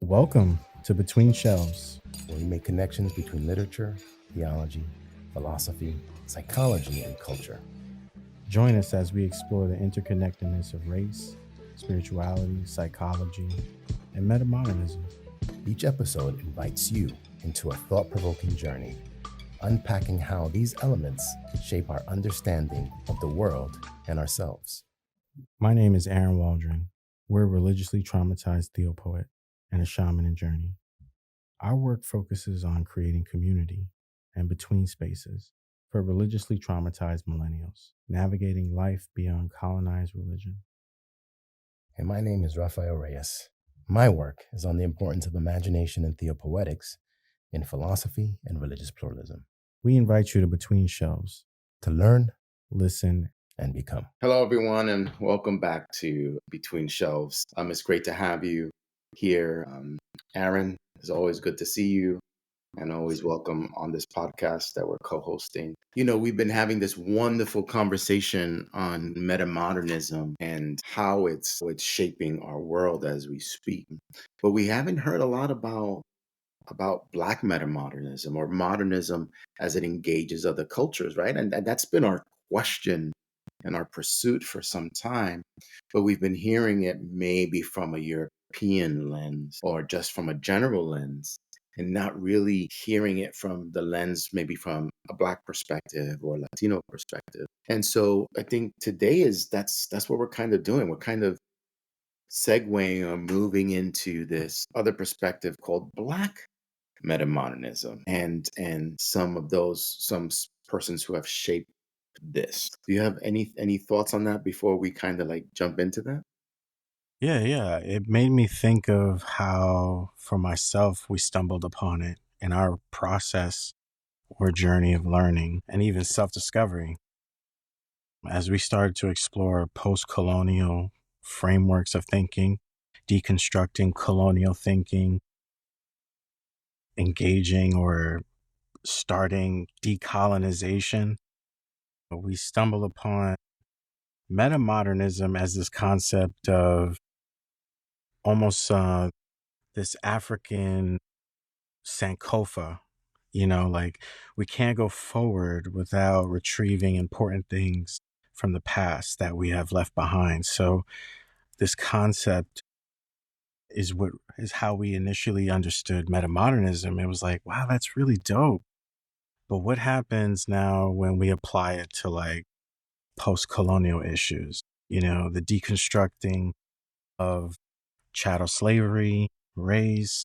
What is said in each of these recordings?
Welcome to Between Shelves. where we make connections between literature, theology, philosophy, psychology, and culture. Join us as we explore the interconnectedness of race, spirituality, psychology, and metamodernism. Each episode invites you into a thought-provoking journey, unpacking how these elements shape our understanding of the world and ourselves. My name is Aaron Waldron. We're a religiously traumatized theopoet and a shaman in journey. Our work focuses on creating community and between spaces for religiously traumatized millennials, navigating life beyond colonized religion. And my name is Rafael Reyes. My work is on the importance of imagination and theopoetics in philosophy and religious pluralism. We invite you to Between Shelves To learn, listen, and become. Hello, everyone, and welcome back to Between Shelves. It's great to have you here. Aaron, it's always good to see you, and always welcome on this podcast that we're co-hosting. We've been having this wonderful conversation on metamodernism and how it's shaping our world as we speak. But we haven't heard a lot about Black metamodernism or modernism as it engages other cultures, right? And that's been our question and our pursuit for some time, but we've been hearing it maybe from a European lens or just from a general lens, and not really hearing it from the lens maybe from a Black perspective or Latino perspective. And so I think today that's what we're kind of doing. We're kind of segueing or moving into this other perspective called Black metamodernism and some persons who have shaped this. Do you have any thoughts on that before we kind of like jump into that? Yeah. It made me think of how, for myself, we stumbled upon it in our process or journey of learning and even self-discovery. As we started to explore post-colonial frameworks of thinking, deconstructing colonial thinking, engaging or starting decolonization, we stumbled upon metamodernism as this concept of almost this African Sankofa, like we can't go forward without retrieving important things from the past that we have left behind. So this concept is how we initially understood metamodernism. It was like, wow, that's really dope. But what happens now when we apply it to like post-colonial issues? The deconstructing of chattel slavery, race,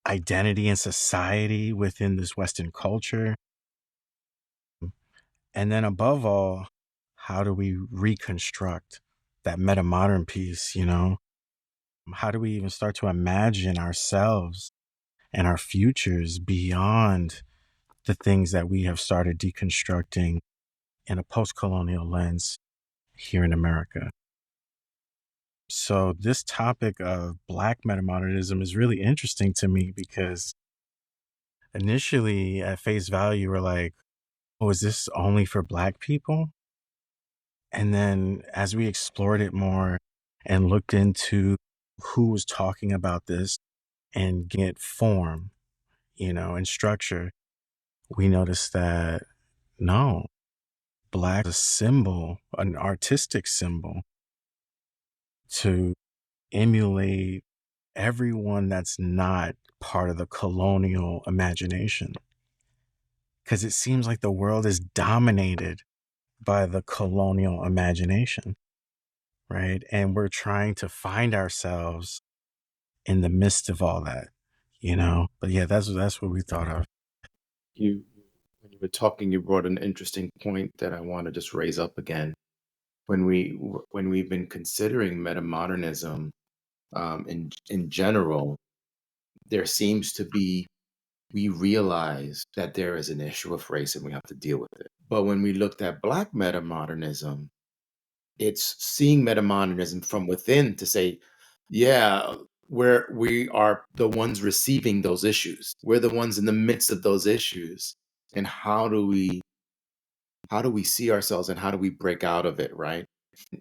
identity and society within this Western culture. And then above all, how do we reconstruct that meta-modern piece, How do we even start to imagine ourselves and our futures beyond the things that we have started deconstructing in a post-colonial lens here in America? So this topic of Black metamodernism is really interesting to me because initially at face value, we're like, oh, is this only for Black people? And then as we explored it more and looked into who was talking about this and get form, and structure, we noticed that no, Black is a symbol, an artistic symbol to emulate everyone that's not part of the colonial imagination. Because it seems like the world is dominated by the colonial imagination, right? And we're trying to find ourselves in the midst of all that, But yeah, that's what we thought of. When you were talking, you brought an interesting point that I want to just raise up again. When we've been considering metamodernism in general, there seems to be we realize that there is an issue of race and we have to deal with it. But when we looked at Black metamodernism, it's seeing metamodernism from within to say, yeah, we are the ones receiving those issues. We're the ones in the midst of those issues. And how do we see ourselves and how do we break out of it, right?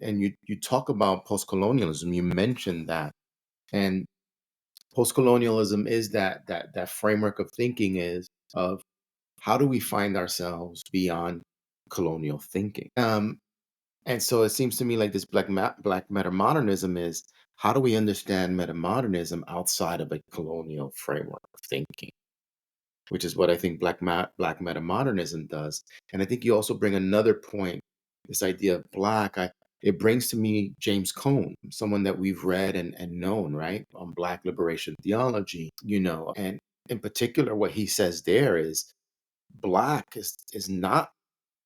And you talk about post-colonialism, you mentioned that. And Post-colonialism is that framework of thinking is of how do we find ourselves beyond colonial thinking. And so it seems to me like this black meta-modernism is how do we understand meta-modernism outside of a colonial framework of thinking, which is what I think black meta-modernism does. And I think you also bring another point, this idea of black. It brings to me James Cone, someone that we've read and known, right, on Black liberation theology, and in particular, what he says there is black is not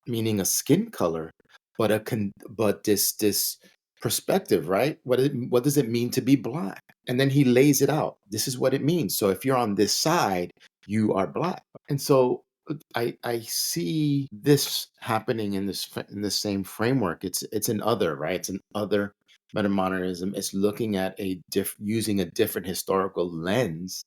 meaning a skin color, but but this perspective, right? What does it mean to be black? And then he lays it out. This is what it means. So if you're on this side, you are black. And so I see this happening in in the same framework. It's an other, right? It's an other metamodernism. It's looking at using a different historical lens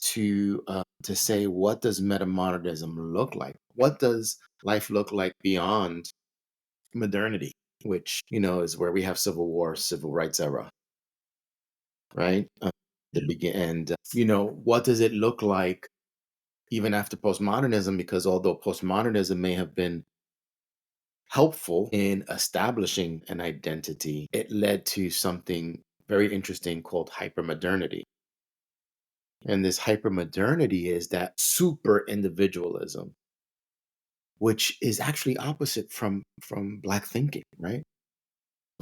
to say, what does metamodernism look like? What does life look like beyond modernity, which is where we have civil war, civil rights era, right? The begin and what does it look like even after postmodernism? Because although postmodernism may have been helpful in establishing an identity, it led to something very interesting called hypermodernity. And this hypermodernity is that super individualism, which is actually opposite from black thinking, right?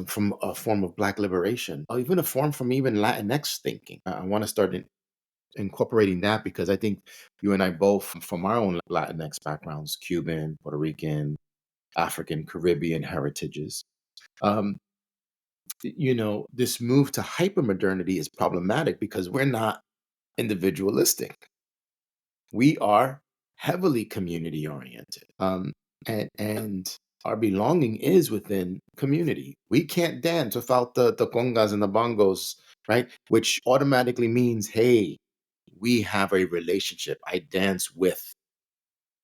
From a form of black liberation, or even a form from even Latinx thinking. I want to start incorporating that because I think you and I both, from our own Latinx backgrounds, Cuban, Puerto Rican, African, Caribbean heritages. Um, this move to hypermodernity is problematic because we're not individualistic. We are heavily community oriented. And our belonging is within community. We can't dance without the congas and the bongos, right? Which automatically means, hey, we have a relationship. I dance with,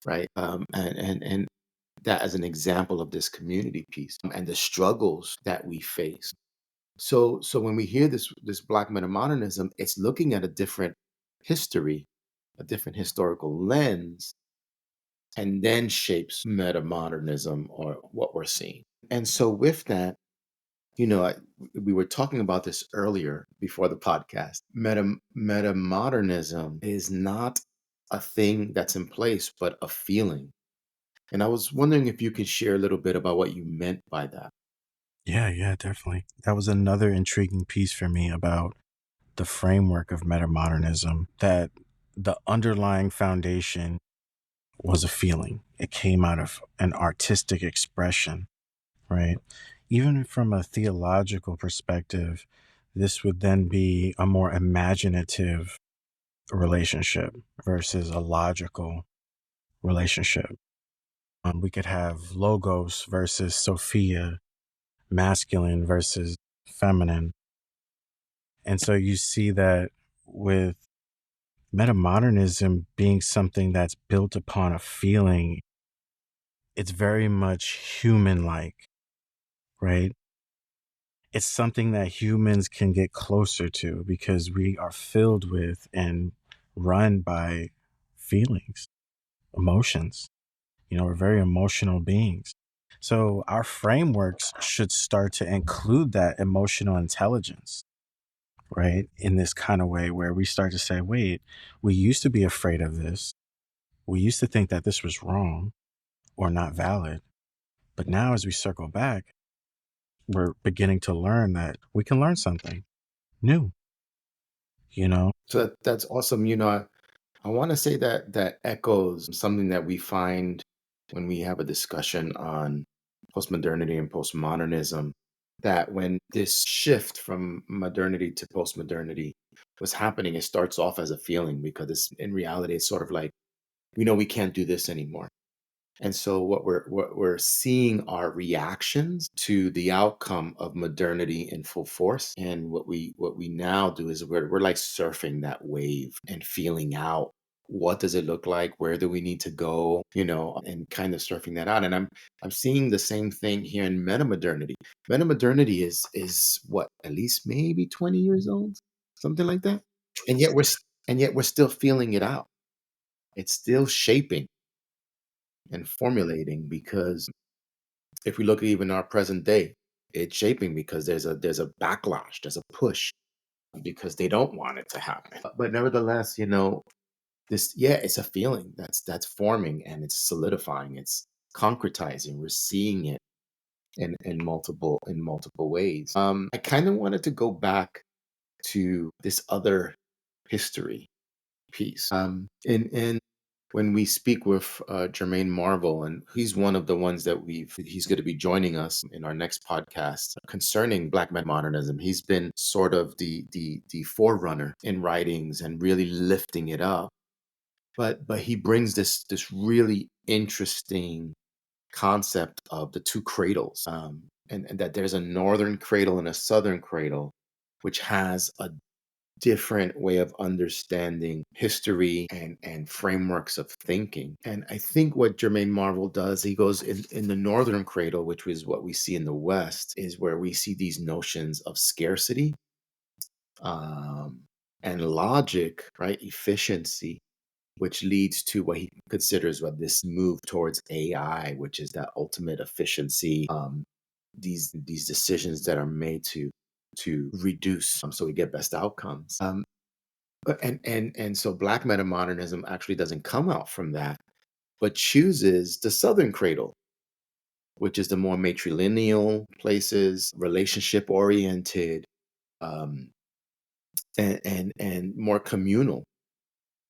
right? And that as an example of this community piece and the struggles that we face. So when we hear this Black metamodernism, it's looking at a different history, a different historical lens, and then shapes metamodernism or what we're seeing. And so with that, we were talking about this earlier before the podcast. Metamodernism is not a thing that's in place, but a feeling. And I was wondering if you could share a little bit about what you meant by that. Yeah, yeah, definitely. That was another intriguing piece for me about the framework of metamodernism, that the underlying foundation was a feeling. It came out of an artistic expression, right? Even from a theological perspective, this would then be a more imaginative relationship versus a logical relationship. We could have logos versus Sophia, masculine versus feminine. And so you see that with metamodernism being something that's built upon a feeling, it's very much human like, right? It's something that humans can get closer to because we are filled with and run by feelings, emotions. We're very emotional beings. So our frameworks should start to include that emotional intelligence, right? In this kind of way where we start to say, wait, we used to be afraid of this. We used to think that this was wrong or not valid. But now as we circle back, we're beginning to learn that we can learn something new, you know? So that's awesome. I want to say that that echoes something that we find when we have a discussion on postmodernity and postmodernism. That when this shift from modernity to postmodernity was happening, it starts off as a feeling because in reality, it's sort of like, we know we can't do this anymore. And so what we're seeing are reactions to the outcome of modernity in full force. And what we now do is we're like surfing that wave and feeling out, what does it look like? Where do we need to go? And kind of surfing that out. And I'm seeing the same thing here in metamodernity. Metamodernity is what, at least maybe 20 years old? something like that. And yet we're still feeling it out. It's still shaping and formulating because if we look at even our present day, it's shaping because there's a backlash, there's a push because they don't want it to happen. But nevertheless, this, yeah, it's a feeling that's forming and it's solidifying, it's concretizing. We're seeing it in multiple ways. I kind of wanted to go back to this other history piece. And when we speak with Jermaine Marvel, and he's one of the ones that he's going to be joining us in our next podcast concerning Black Meta-Modernism. He's been sort of the forerunner in writings and really lifting it up. But he brings this really interesting concept of the two cradles, and that there's a northern cradle and a southern cradle, which has a different way of understanding history and frameworks of thinking. And I think what Jermaine Marvel does, he goes in the northern cradle, which is what we see in the West, is where we see these notions of scarcity, um, and logic, right? Efficiency, which leads to what he considers what this move towards AI, which is that ultimate efficiency. These decisions that are made to reduce, so we get best outcomes. And so Black Meta-Modernism actually doesn't come out from that, but chooses the Southern cradle, which is the more matrilineal places, relationship oriented, um, and more communal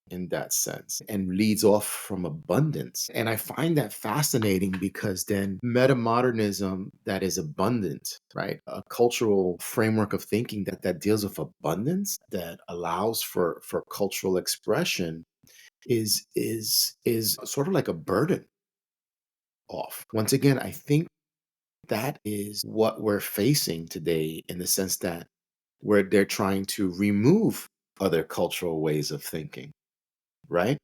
in that sense, and leads off from abundance. And I find that fascinating because then meta-modernism that is abundant, right? A cultural framework of thinking that deals with abundance, that allows for cultural expression, is sort of like a burden off. Once again, I think that is what we're facing today, in the sense that where they're trying to remove other cultural ways of thinking, right?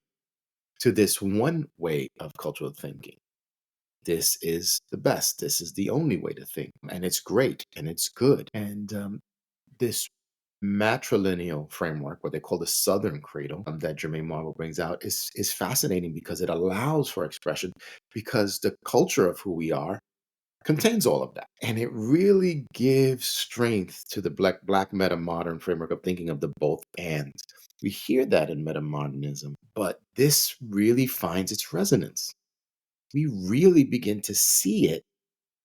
To this one way of cultural thinking. This is the best. This is the only way to think. And it's great and it's good. And this matrilineal framework, what they call the Southern cradle, that Jermaine Marvel brings out, is fascinating because it allows for expression, because the culture of who we are contains all of that. And it really gives strength to the black meta-modern framework of thinking of the both and. We hear that in meta-modernism, but this really finds its resonance. We really begin to see it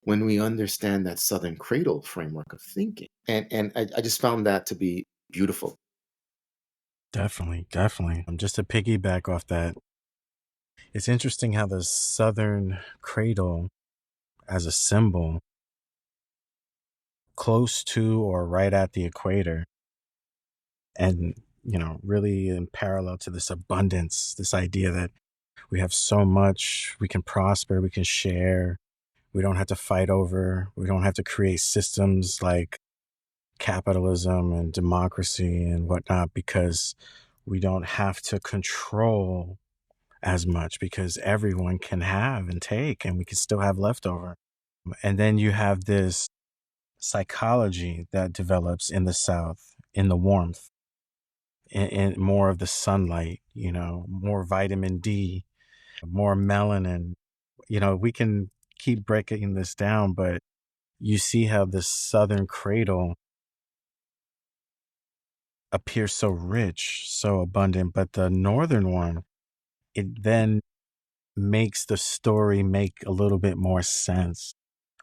when we understand that Southern cradle framework of thinking. And I just found that to be beautiful. Definitely, definitely. Just to piggyback off that, it's interesting how the Southern cradle as a symbol, close to or right at the equator, and, really in parallel to this abundance, this idea that we have so much, we can prosper, we can share, we don't have to fight over, we don't have to create systems like capitalism and democracy and whatnot, because we don't have to control as much, because everyone can have and take and we can still have leftover. And then you have this psychology that develops in the South, in the warmth, in more of the sunlight, more vitamin D, more melanin. We can keep breaking this down, but you see how the Southern cradle appears so rich, so abundant, but the Northern one, it then makes the story make a little bit more sense.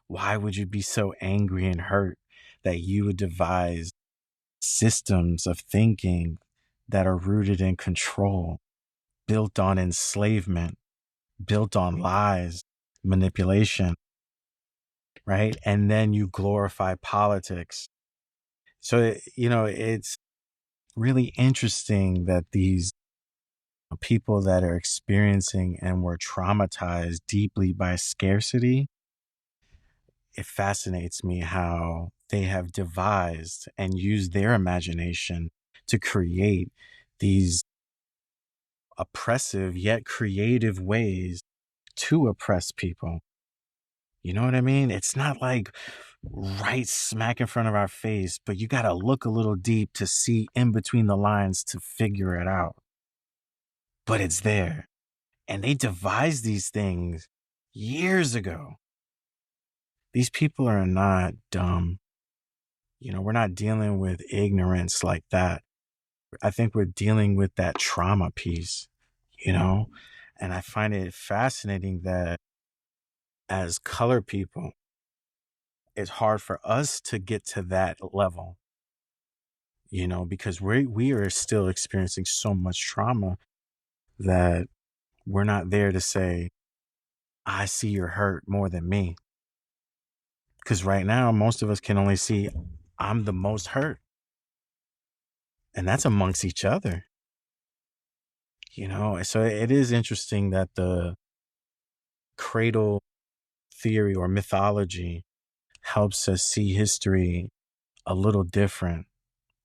Why would you be so angry and hurt that you would devise systems of thinking that are rooted in control, built on enslavement, built on lies, manipulation, right? And then you glorify politics. So, it's really interesting that these people that are experiencing and were traumatized deeply by scarcity, it fascinates me how they have devised and used their imagination to create these oppressive yet creative ways to oppress people. You know what I mean? It's not like right smack in front of our face, but you got to look a little deep to see in between the lines to figure it out. But it's there. And they devised these things years ago. These people are not dumb. We're not dealing with ignorance like that. I think we're dealing with that trauma piece, you know? And I find it fascinating that as color people, it's hard for us to get to that level, because we are still experiencing so much trauma that we're not there to say, I see your hurt more than me. Because right now, most of us can only see, I'm the most hurt. And that's amongst each other, So it is interesting that the cradle theory or mythology helps us see history a little different.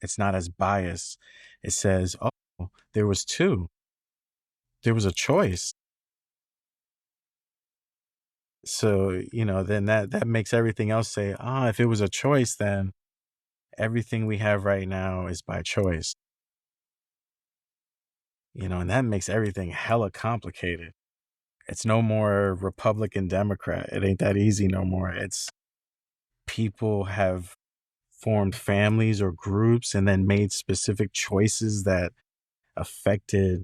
It's not as biased. It says, oh, there was two. There was a choice. So, then that makes everything else say, if it was a choice, then everything we have right now is by choice. And that makes everything hella complicated. It's no more Republican, Democrat. It ain't that easy no more. It's people have formed families or groups and then made specific choices that affected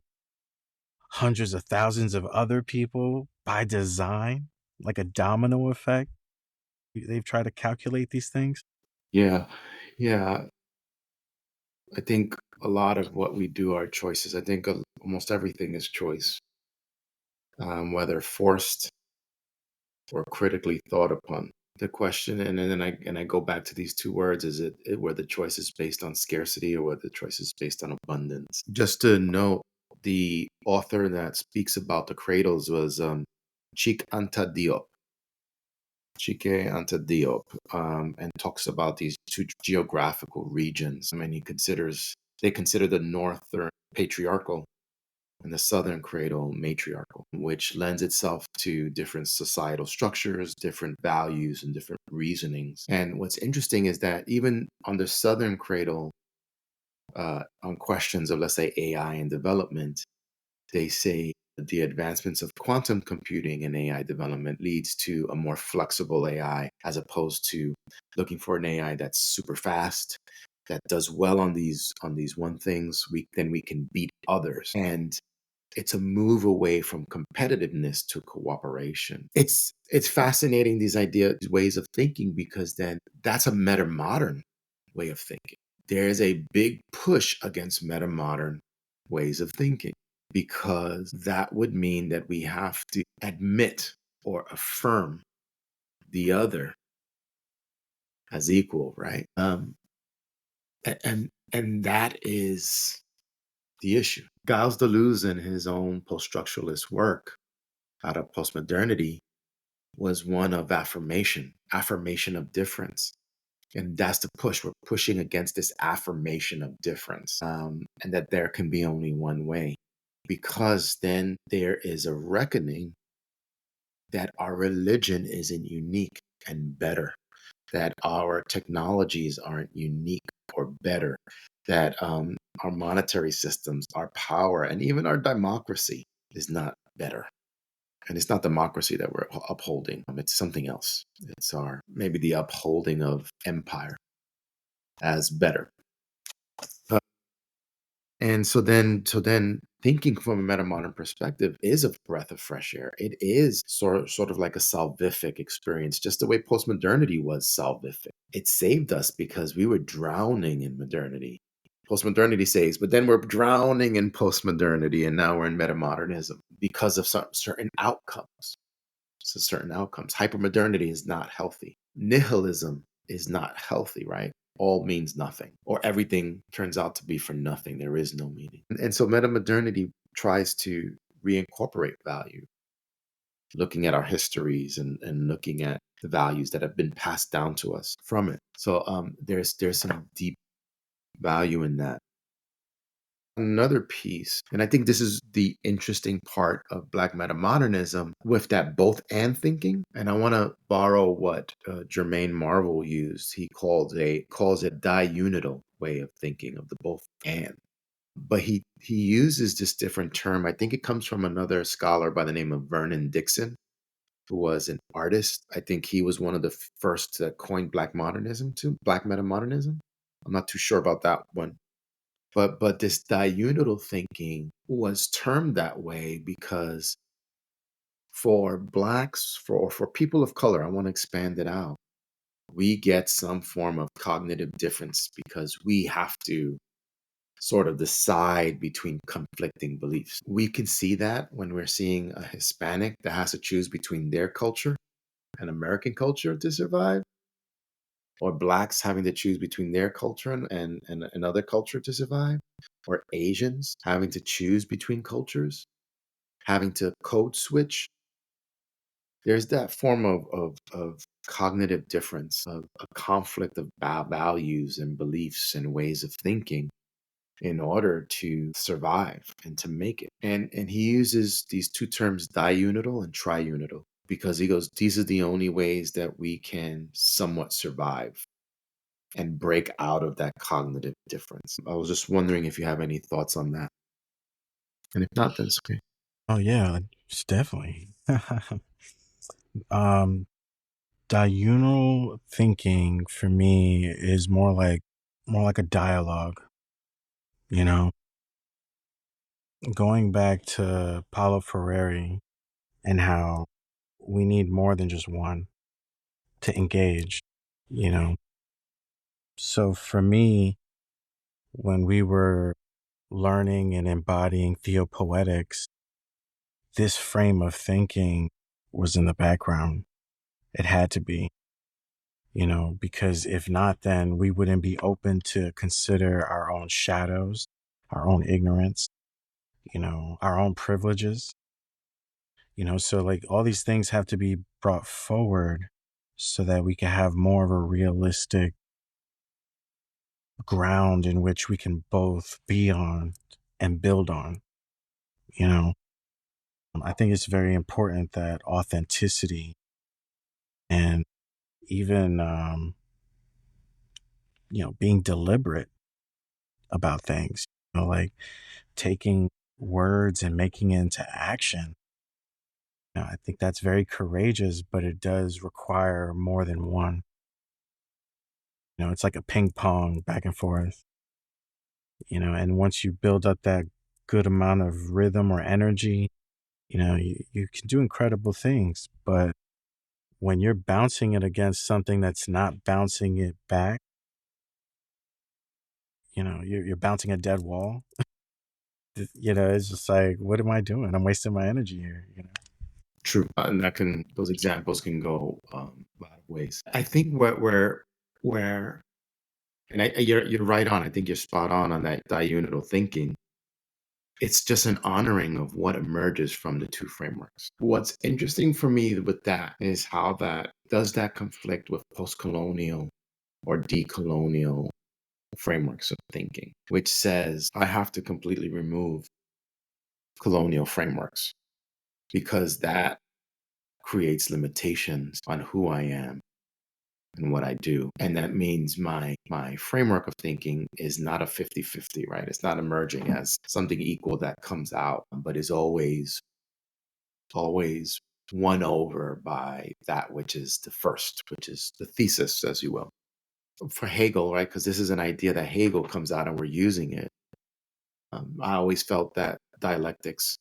hundreds of thousands of other people by design, like a domino effect. They've tried to calculate these things. Yeah. Yeah. I think a lot of what we do are choices. I think almost everything is choice, whether forced or critically thought upon. The question, and then I go back to these two words: is where the choice is based on scarcity or where the choice is based on abundance? Just to note, the author that speaks about the cradles was Chik Anta Diop. Chike Anta Diop, and talks about these two geographical regions. I mean, they consider the northern patriarchal and the southern cradle matriarchal, which lends itself to different societal structures, different values, and different reasonings. And what's interesting is that even on the southern cradle, on questions of, let's say, AI and development, they say the advancements of quantum computing and AI development leads to a more flexible AI, as opposed to looking for an AI that's super fast, that does well on these one things. Then we can beat others. And it's a move away from competitiveness to cooperation. It's fascinating, these ways of thinking, because then that's a meta-modern way of thinking. There is a big push against meta-modern ways of thinking, because that would mean that we have to admit or affirm the other as equal, right? And that is the issue. Giles Deleuze, in his own post-structuralist work out of postmodernity, was one of affirmation of difference. And that's the push. We're pushing against this affirmation of difference, and that there can be only one way, because then there is a reckoning that our religion isn't unique and better, that our technologies aren't unique or better, that our monetary systems, our power, and even our democracy is not better. And it's not democracy that we're upholding. It's something else. It's maybe the upholding of empire as better. And so then thinking from a meta-modern perspective is a breath of fresh air. It is sort of like a salvific experience, just the way postmodernity was salvific. It saved us because we were drowning in modernity. Postmodernity saves, but then we're drowning in postmodernity, and now we're in meta-modernism because of certain outcomes. So certain outcomes. Hypermodernity is not healthy. Nihilism is not healthy, right? All means nothing, or everything turns out to be for nothing. There is no meaning. And so metamodernity tries to reincorporate value, looking at our histories and looking at the values that have been passed down to us from it. So there's some deep value in that. Another piece, and I think this is the interesting part of Black Meta-Modernism with that both and thinking. And I want to borrow what Jermaine Marvel used. He calls it diunital way of thinking of the both and. But he uses this different term. I think it comes from another scholar by the name of Vernon Dixon, who was an artist. I think he was one of the first to coin Black Meta-Modernism. I'm not too sure about that one. But this diunital thinking was termed that way because for blacks, for people of color, I want to expand it out. We get some form of cognitive difference because we have to sort of decide between conflicting beliefs. We can see that when we're seeing a Hispanic that has to choose between their culture and American culture to survive, or blacks having to choose between their culture and another culture to survive, or Asians having to choose between cultures, having to code switch. There's that form of cognitive difference, of a conflict of values and beliefs and ways of thinking in order to survive and to make it. And he uses these two terms, diunital and triunital, because he goes, these are the only ways that we can somewhat survive and break out of that cognitive difference. I was just wondering if you have any thoughts on that. And if not, then it's okay. Oh yeah, it's definitely. um, Diurnal thinking for me is more like a dialogue, you know, going back to Paulo Freire and how we need more than just one to engage, you know. So for me, when we were learning and embodying theopoetics, this frame of thinking was in the background. It had to be, because if not, then we wouldn't be open to consider our own shadows, our own ignorance, our own privileges, so like all these things have to be brought forward so that we can have more of a realistic ground in which we can both be on and build on, you know. I think it's very important that authenticity and even, being deliberate about things, like taking words and making it into action. I think that's very courageous, but it does require more than one. It's like a ping pong back and forth, and once you build up that good amount of rhythm or energy, you can do incredible things. But when you're bouncing it against something that's not bouncing it back, you're bouncing a dead wall. It's just like, what am I doing? I'm wasting my energy here. True. And those examples can go a lot of ways. I think where and you're right on. I think you're spot on that diunital thinking. It's just an honoring of what emerges from the two frameworks. What's interesting for me with that is how that conflict with post-colonial or decolonial frameworks of thinking, which says I have to completely remove colonial frameworks because that creates limitations on who I am and what I do. And that means my framework of thinking is not a 50-50, right? It's not emerging as something equal that comes out, but is always won over by that which is the first, which is the thesis, as you will. For Hegel, right? Because this is an idea that Hegel comes out and we're using it. I always felt that dialectics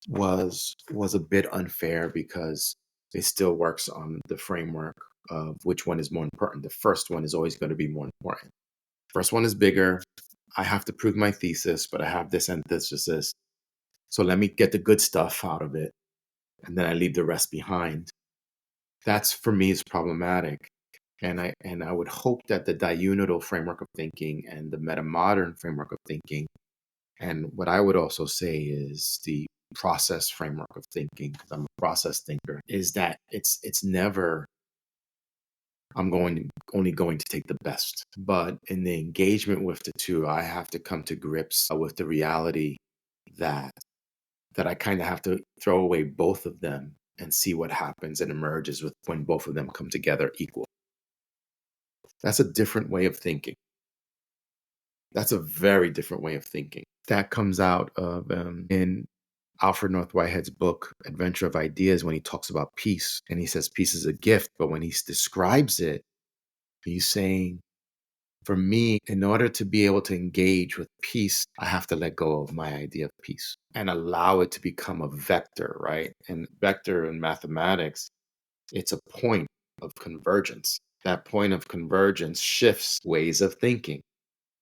was a bit unfair because it still works on the framework of which one is more important. The first one is always going to be more important. First one is bigger. I have to prove my thesis, but I have this antithesis. So let me get the good stuff out of it, and then I leave the rest behind. That's for me is problematic. And I would hope that the diunital framework of thinking and the meta-modern framework of thinking, and what I would also say is the process framework of thinking, because I'm a process thinker, is that it's never only going to take the best. But in the engagement with the two, I have to come to grips with the reality that I kind of have to throw away both of them and see what happens and emerges with when both of them come together equal. That's a different way of thinking. That's a very different way of thinking. That comes out of in Alfred North Whitehead's book, Adventure of Ideas, when he talks about peace. And he says peace is a gift. But when he describes it, he's saying, for me, in order to be able to engage with peace, I have to let go of my idea of peace and allow it to become a vector, right? And vector in mathematics, it's a point of convergence. That point of convergence shifts ways of thinking.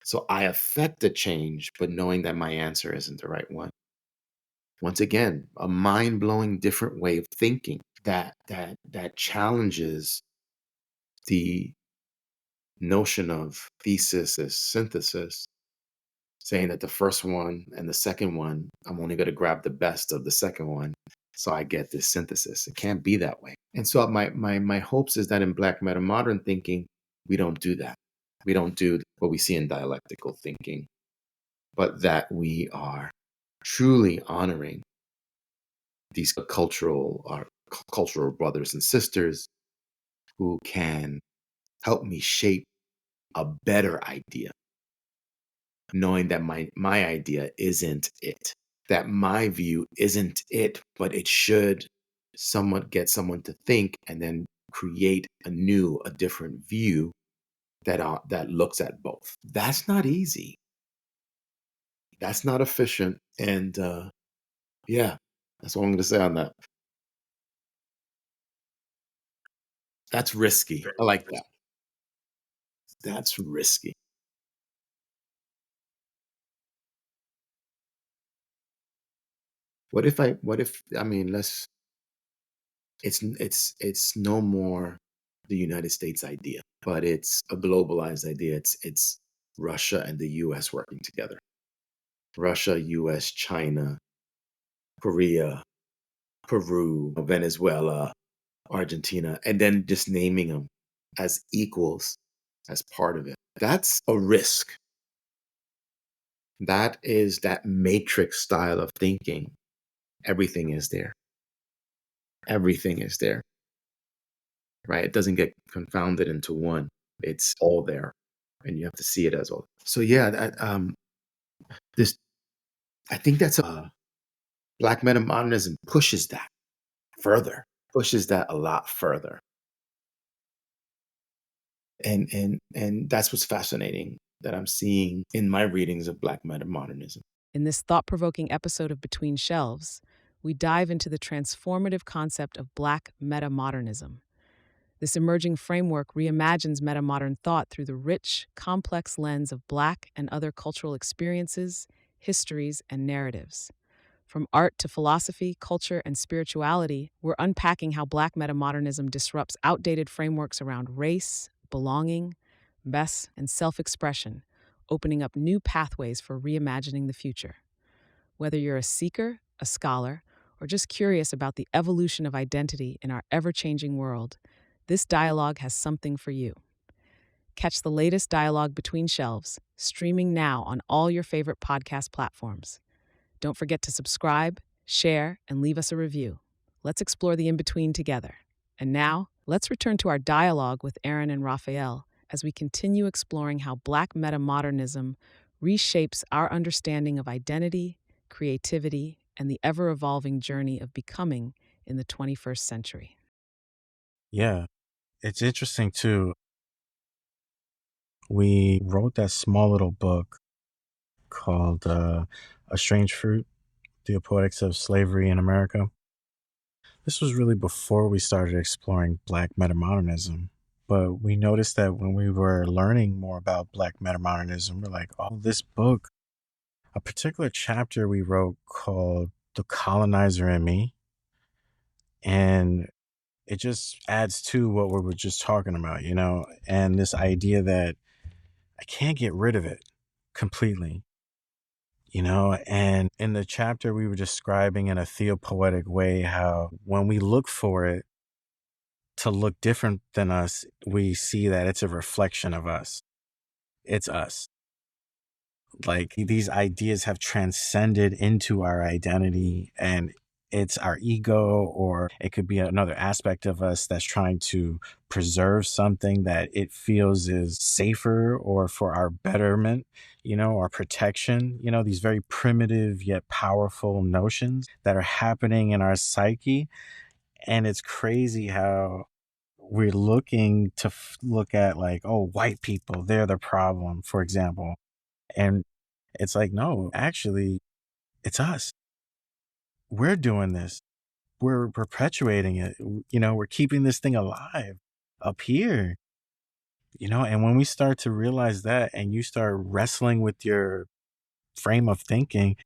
So I affect the change, but knowing that my answer isn't the right one. Once again, a mind-blowing different way of thinking that challenges the notion of thesis as synthesis, saying that the first one and the second one, I'm only going to grab the best of the second one, so I get this synthesis. It can't be that way. And so my hopes is that in Black meta-modern thinking, we don't do that. We don't do what we see in dialectical thinking, but that we are truly honoring these cultural brothers and sisters who can help me shape a better idea, knowing that my idea isn't it, that my view isn't it, but it should somewhat get someone to think and then create a different view that looks at both. That's not easy. That's not efficient. And yeah, that's all I'm going to say on that. That's risky. I like that. That's risky. I mean, it's no more the United States idea, but it's a globalized idea. It's Russia and the US working together. Russia, US, China, Korea, Peru, Venezuela, Argentina, and then just naming them as equals as part of it. That's a risk. That is that matrix style of thinking. Everything is there. Everything is there, right? It doesn't get confounded into one. It's all there, and you have to see it as all. So yeah, this I think that's Black Meta-Modernism pushes that further, pushes that a lot further, and that's what's fascinating that I'm seeing in my readings of Black Meta-Modernism. In this thought-provoking episode of Between Shelves, we dive into the transformative concept of Black meta-modernism. This emerging framework reimagines meta-modern thought through the rich, complex lens of Black and other cultural experiences, histories, and narratives. From art to philosophy, culture, and spirituality, we're unpacking how Black meta-modernism disrupts outdated frameworks around race, belonging, mess, and self-expression, opening up new pathways for reimagining the future. Whether you're a seeker, a scholar, or just curious about the evolution of identity in our ever-changing world, this dialogue has something for you. Catch the latest dialogue Between Shelves, streaming now on all your favorite podcast platforms. Don't forget to subscribe, share, and leave us a review. Let's explore the in-between together. And now, let's return to our dialogue with Aaron and Raphael as we continue exploring how Black meta-modernism reshapes our understanding of identity, creativity, and the ever-evolving journey of becoming in the 21st century. Yeah, it's interesting too. We wrote that small little book called A Strange Fruit, Theopoetics of Slavery in America. This was really before we started exploring Black metamodernism. But we noticed that when we were learning more about Black metamodernism, we're like, oh, this book, a particular chapter we wrote called The Colonizer in Me. And it just adds to what we were just talking about, and this idea that I can't get rid of it completely, and in the chapter we were describing in a theopoetic way how when we look for it to look different than us, we see that it's a reflection of us. It's us. Like these ideas have transcended into our identity, and it's our ego, or it could be another aspect of us that's trying to preserve something that it feels is safer or for our betterment, or protection, these very primitive yet powerful notions that are happening in our psyche. And it's crazy how we're looking to look at, like, oh, white people, they're the problem, for example. And it's like, no, actually, it's us. We're doing this. We're perpetuating it. We're keeping this thing alive up here, and when we start to realize that and you start wrestling with your frame of thinking,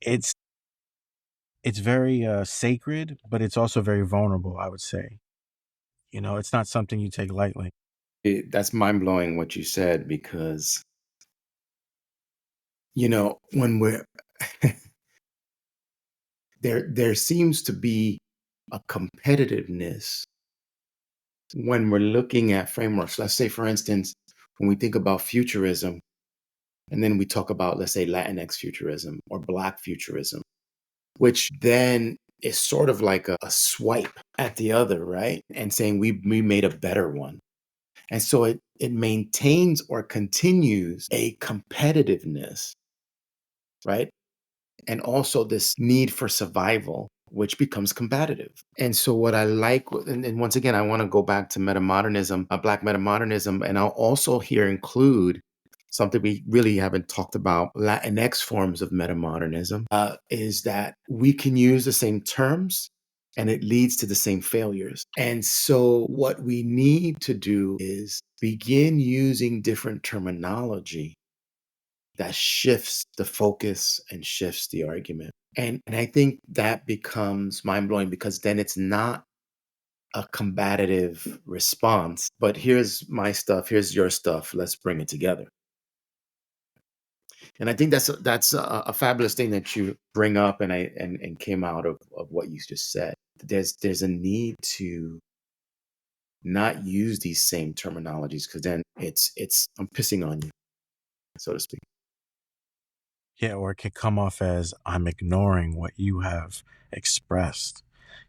it's very sacred, but it's also very vulnerable, I would say. It's not something you take lightly. That's mind blowing what you said, because, when we're there seems to be a competitiveness when we're looking at frameworks. Let's say, for instance, when we think about futurism, and then we talk about, let's say, Latinx futurism or Black futurism, which then is sort of like a swipe at the other, right? And saying we made a better one. And so it maintains or continues a competitiveness, right? And also this need for survival, which becomes combative. And so what I like, and once again, I want to go back to meta-modernism, Black meta-modernism, and I'll also here include something we really haven't talked about, Latinx forms of meta-modernism, is that we can use the same terms and it leads to the same failures. And so what we need to do is begin using different terminology that shifts the focus and shifts the argument. And I think that becomes mind blowing, because then it's not a combative response, but here's my stuff, here's your stuff, let's bring it together. And I think that's a fabulous thing that you bring up, and came out of what you just said. There's a need to not use these same terminologies, because then it's I'm pissing on you, so to speak. Yeah, or it could come off as I'm ignoring what you have expressed,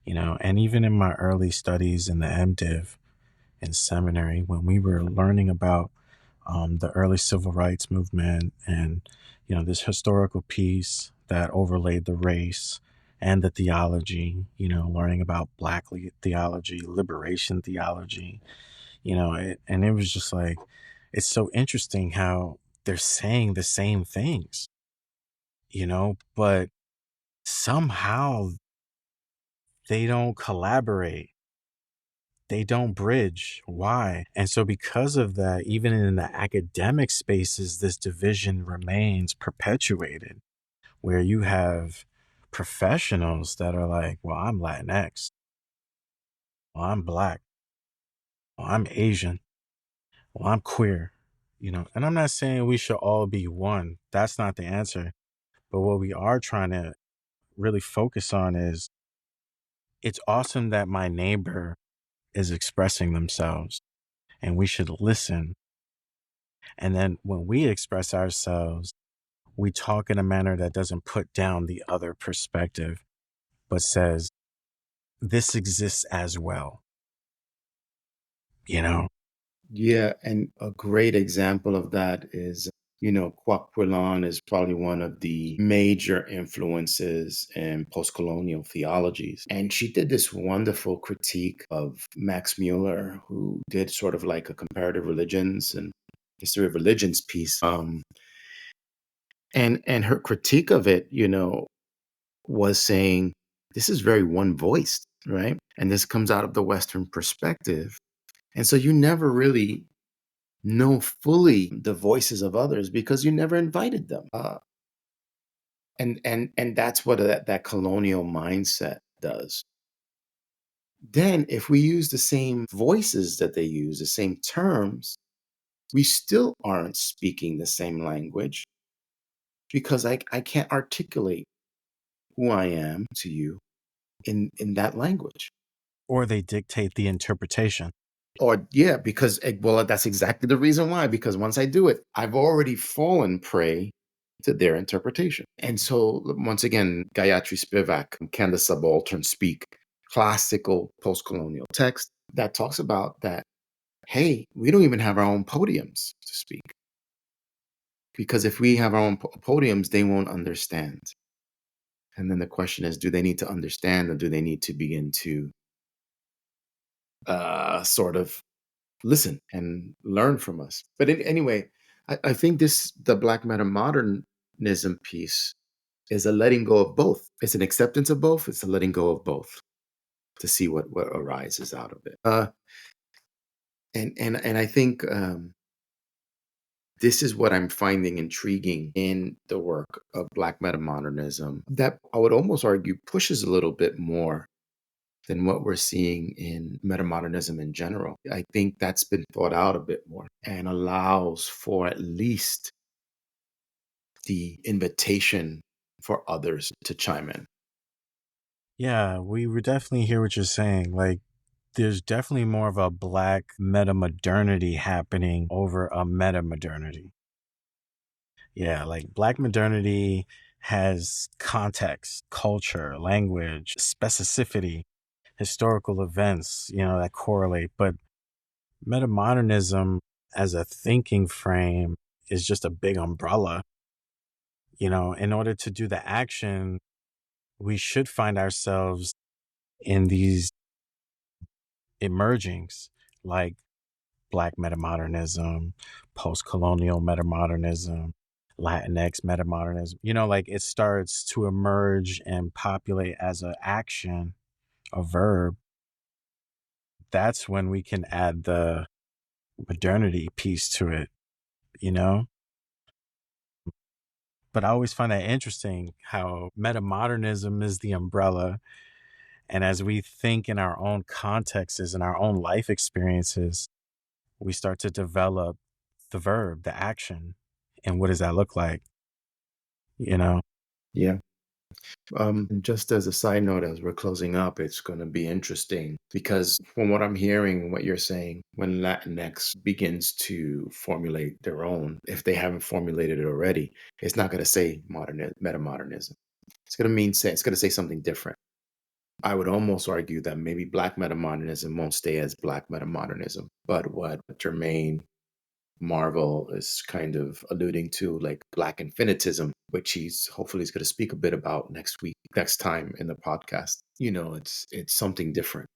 and even in my early studies in the MDiv in seminary, when we were learning about the early civil rights movement and, this historical piece that overlaid the race and the theology, learning about Black theology, liberation theology, and it was just like, it's so interesting how they're saying the same things, but somehow they don't collaborate. They don't bridge. Why? And so because of that, even in the academic spaces, this division remains perpetuated, where you have professionals that are like, well, I'm Latinx, well, I'm Black, well, I'm Asian, well, I'm queer, and I'm not saying we should all be one. That's not the answer. But what we are trying to really focus on is, it's awesome that my neighbor is expressing themselves, and we should listen. And then when we express ourselves, we talk in a manner that doesn't put down the other perspective, but says, this exists as well, you know? Yeah, and a great example of that is, Kwak is probably one of the major influences in post-colonial theologies. And she did this wonderful critique of Max Mueller, who did sort of like a comparative religions and history of religions piece. And her critique of it, was saying this is very one-voiced, right? And this comes out of the Western perspective. And so you never really know fully the voices of others because you never invited them. And that's what that colonial mindset does. Then, if we use the same voices that they use, the same terms, we still aren't speaking the same language, because I can't articulate who I am to you in that language. Or they dictate the interpretation. Or yeah, because well, that's exactly the reason why. Because once I do it, I've already fallen prey to their interpretation. And so once again, Gayatri Spivak and Can the Subaltern Speak, classical post-colonial text that talks about that, hey, we don't even have our own podiums to speak. Because if we have our own podiums, they won't understand. And then the question is, do they need to understand, or do they need to begin to sort of listen and learn from us? But anyway, I think the Black Meta-Modernism piece is a letting go of both. It's an acceptance of both. It's a letting go of both to see what arises out of it. And I think this is what I'm finding intriguing in the work of Black Meta-Modernism, that I would almost argue pushes a little bit more than what we're seeing in metamodernism in general. I think that's been thought out a bit more and allows for at least the invitation for others to chime in. Yeah, we would definitely hear what you're saying. Like, there's definitely more of a Black meta-modernity happening over a meta-modernity. Yeah, like Black modernity has context, culture, language, specificity, historical events, that correlate. But metamodernism as a thinking frame is just a big umbrella. In order to do the action, we should find ourselves in these emergings like Black metamodernism, post-colonial metamodernism, Latinx metamodernism. Like it starts to emerge and populate as an action, a verb. That's when we can add the modernity piece to it, you know? But I always find that interesting how metamodernism is the umbrella. And as we think in our own contexts and our own life experiences, we start to develop the verb, the action. And what does that look like? You know? Yeah. Just as a side note, as we're closing up, it's going to be interesting because from what I'm hearing, what you're saying, when Latinx begins to formulate their own, if they haven't formulated it already, it's not going to say metamodernism. It's going to it's going to say something different. I would almost argue that maybe Black metamodernism won't stay as Black metamodernism, but what Jermaine Marvel is kind of alluding to, like Black infinitism, which he's hopefully is going to speak a bit about next time in the podcast. It's something different.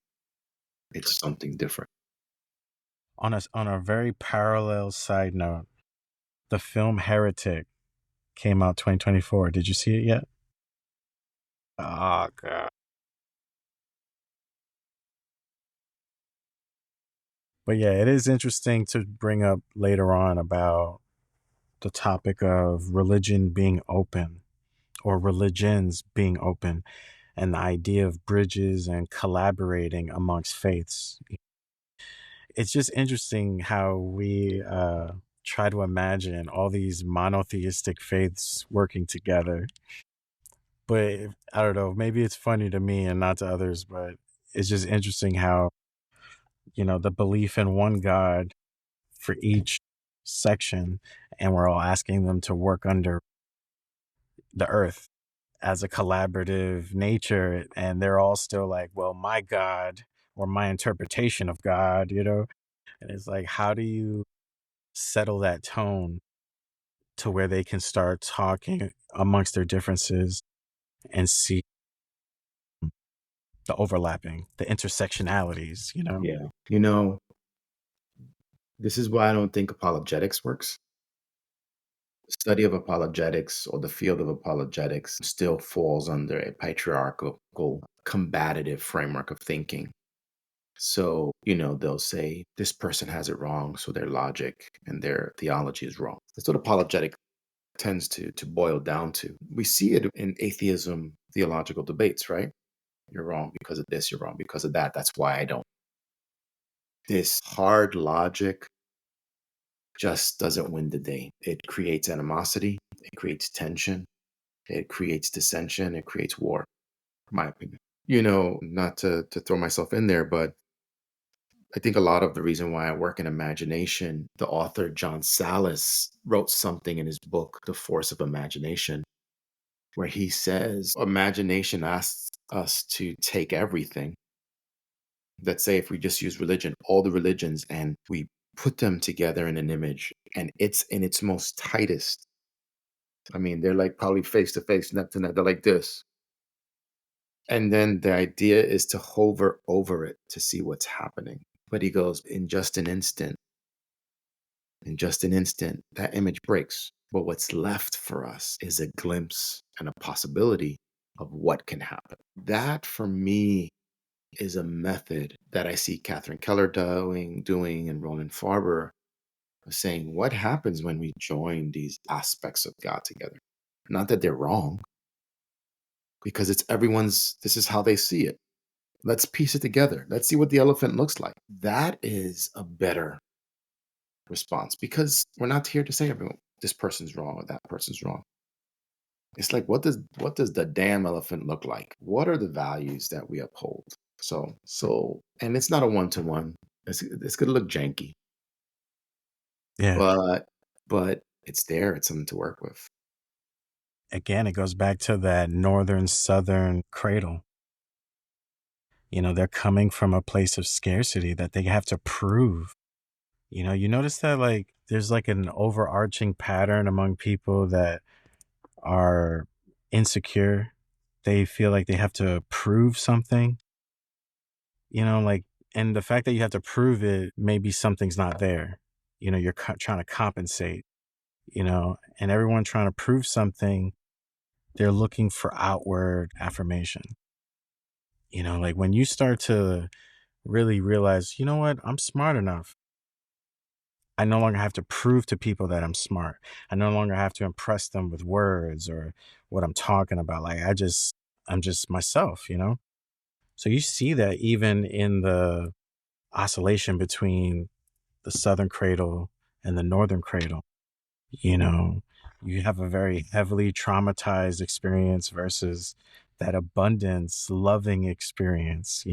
It's something different. On a very parallel side note, the film Heretic came out 2024. Did you see it yet? Oh god. But yeah, it is interesting to bring up later on about the topic of religion being open or religions being open and the idea of bridges and collaborating amongst faiths. It's just interesting how we try to imagine all these monotheistic faiths working together. But I don't know, maybe it's funny to me and not to others, but it's just interesting how, the belief in one God for each section, and we're all asking them to work under the earth as a collaborative nature, and they're all still like, well, my God or my interpretation of God, and it's like, how do you settle that tone to where they can start talking amongst their differences and see the overlapping, the intersectionalities? Yeah. This is why I don't think apologetics works. The study of apologetics or the field of apologetics still falls under a patriarchal, combative framework of thinking. So, they'll say this person has it wrong, so their logic and their theology is wrong. That's what apologetic tends to boil down to. We see it in atheism theological debates, right? You're wrong because of this, you're wrong because of that. That's why I don't. This hard logic just doesn't win the day. It creates animosity, it creates tension, it creates dissension, it creates war, in my opinion. Not to throw myself in there, but I think a lot of the reason why I work in imagination, the author John Salas wrote something in his book, The Force of Imagination, where he says imagination asks us to take everything. Let's say if we just use religion, all the religions, and we put them together in an image, and it's in its most tightest. I mean, they're like probably face to face, neck to neck. They're like this. And then the idea is to hover over it to see what's happening. But he goes, in just an instant, that image breaks. But what's left for us is a glimpse and a possibility of what can happen. That for me is a method that I see Catherine Keller doing and Roland Farber saying, what happens when we join these aspects of God together? Not that they're wrong, because it's this is how they see it. Let's piece it together. Let's see what the elephant looks like. That is a better response because we're not here to say everyone this person's wrong or that person's wrong. It's like what does the damn elephant look like? What are the values that we uphold? And it's not a one-to-one. It's gonna look janky, Yeah. but it's there. It's something to work with. Again, it goes back to that northern southern cradle. They're coming from a place of scarcity that they have to prove. You notice that like there's like an overarching pattern among people that are insecure. They feel like they have to prove something, like, and the fact that you have to prove it, maybe something's not there. You're trying to compensate, and everyone trying to prove something, they're looking for outward affirmation. Like when you start to really realize, you know what, I'm smart enough. I no longer have to prove to people that I'm smart. I no longer have to impress them with words or what I'm talking about. Like I'm just myself. So you see that even in the oscillation between the southern cradle and the northern cradle. You know, you have a very heavily traumatized experience versus that abundance, loving experience.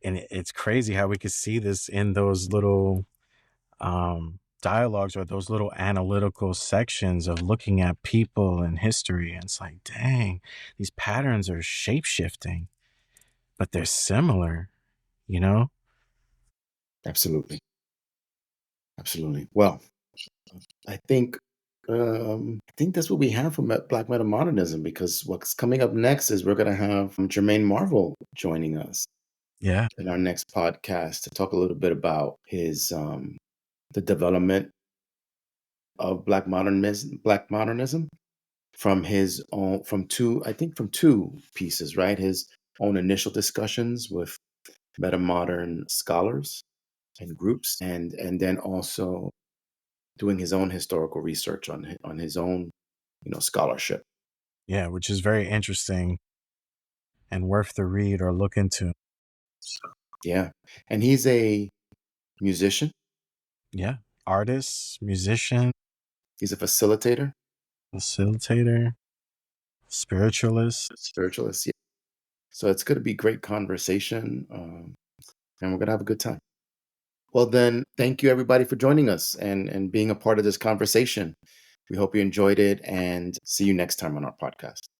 And it's crazy how we could see this in those little dialogues or those little analytical sections of looking at people and history. And it's like, dang, these patterns are shape shifting, but they're similar, you know? Absolutely. Absolutely. Well, I think that's what we have from Black Meta-Modernism, because what's coming up next is we're going to have Jermaine Marvel joining us Yeah. in our next podcast to talk a little bit about his the development of Black Modernism from his own from two pieces, right? His own initial discussions with meta-modern scholars and groups, and then also doing his own historical research on his own scholarship. Yeah. Which is very interesting and worth the read or look into. Yeah, and he's a musician. Yeah. Artist, musician, He's a facilitator, facilitator, spiritualist. spiritualist. Yeah. So it's going to be great conversation, and we're going to have a good time. Well, then, thank you everybody for joining us and being a part of this conversation. We hope you enjoyed it, and see you next time on our podcast.